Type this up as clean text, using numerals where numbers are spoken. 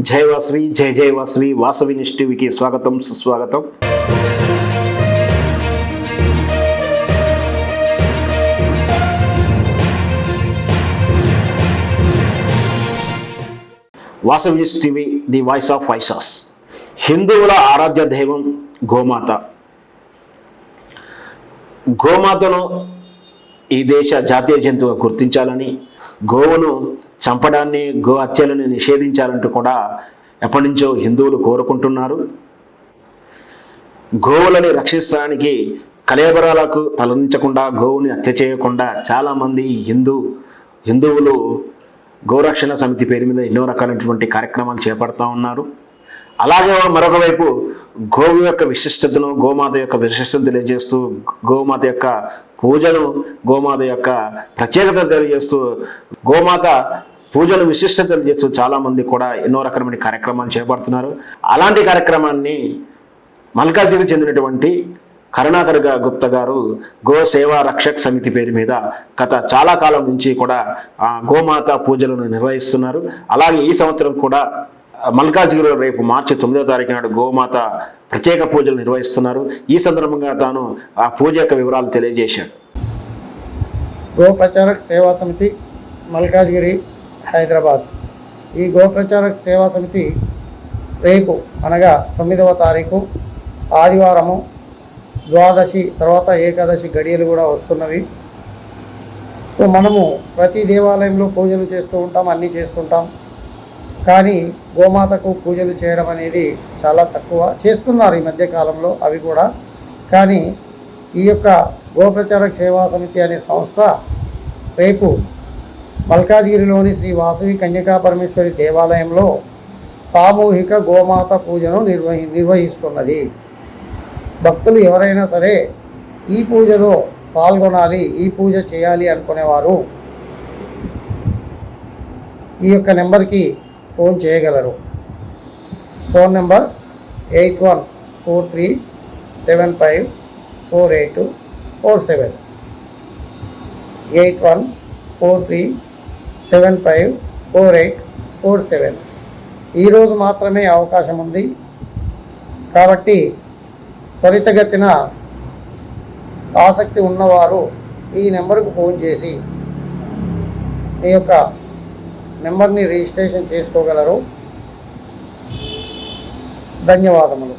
జై వాసవి జై జై వాసవి వాసవి న్యూస్ టీవీకి స్వాగతం సుస్వాగతం. Vasavi news TV, the voice of Vysyas. హిందువుల ఆరాధ్య దైవం గోమాత. గోమాతను ఈ దేశ జాతీయ జంతువుగా గుర్తించాలని, గోవును చంపడాన్ని, గో హత్యలను నిషేధించాలంటూ కూడా ఎప్పటి నుంచో హిందువులు కోరుకుంటున్నారు. గోవులని రక్షించడానికి కళేబరాలకు తలరించకుండా, గోవుని హత్య చేయకుండా చాలామంది హిందువులు గోరక్షణ సమితి పేరు మీద ఎన్నో రకాలైనటువంటి కార్యక్రమాలు చేపడతా ఉన్నారు. అలాగే మరొక వైపు గోవు యొక్క విశిష్టతను, గోమాత యొక్క విశిష్టతను తెలియజేస్తూ, గోమాత యొక్క పూజను, గోమాత యొక్క ప్రత్యేకత తెలియజేస్తూ, గోమాత పూజలు విశిష్టత తెలియజేస్తూ చాలామంది కూడా ఎన్నో రకమైన కార్యక్రమాలు చేపడుతున్నారు. అలాంటి కార్యక్రమాన్ని మల్కాజ్గిరికి చెందినటువంటి కరుణాకర్ గుప్తా గారు గో సేవా రక్షక్ సమితి పేరు మీద గత చాలా కాలం నుంచి కూడా గోమాత పూజలను నిర్వహిస్తున్నారు. అలాగే ఈ సంవత్సరం కూడా మల్కాజ్గిరిలో రేపు మార్చి 9వ తారీఖు నాడు గోమాత ప్రత్యేక పూజలు నిర్వహిస్తున్నారు. ఈ సందర్భంగా తాను ఆ పూజ యొక్క వివరాలు తెలియజేశాడు. గో ప్రచారక్ సేవా సమితి మల్కాజ్గిరి, హైదరాబాద్. ఈ గో ప్రచారక్ సేవా సమితి రేపు అనగా 9వ తారీఖు ఆదివారము, ద్వాదశి తర్వాత ఏకాదశి గడియలు కూడా వస్తున్నవి. సో మనము ప్రతి దేవాలయంలో పూజలు చేస్తూ ఉంటాం, అన్నీ చేస్తుంటాం. కానీ గోమాతకు పూజలు చేయడం అనేది చాలా తక్కువ చేస్తున్నారు ఈ మధ్యకాలంలో అవి కూడా. కానీ ఈ యొక్క గోప్రచారక సేవా సమితి అనే సంస్థ రేపు మల్కాజ్గిరిలోని శ్రీ వాసవి కన్యకా పరమేశ్వరి దేవాలయంలో సామూహిక గోమాత పూజను నిర్వహిస్తున్నది. భక్తులు ఎవరైనా సరే ఈ పూజలో పాల్గొనాలి, ఈ పూజ చేయాలి అనుకునేవారు ఈ యొక్క నెంబర్కి ఫోన్ చేయగలరు. Phone number 8143754847, 8143754847. ఈరోజు మాత్రమే అవకాశం ఉంది కాబట్టి త్వరితగతిన ఆసక్తి ఉన్నవారు ఈ నెంబర్కు ఫోన్ చేసి మీ యొక్క నెంబర్ని రిజిస్ట్రేషన్ చేసుకోగలరు. ధన్యవాదములు.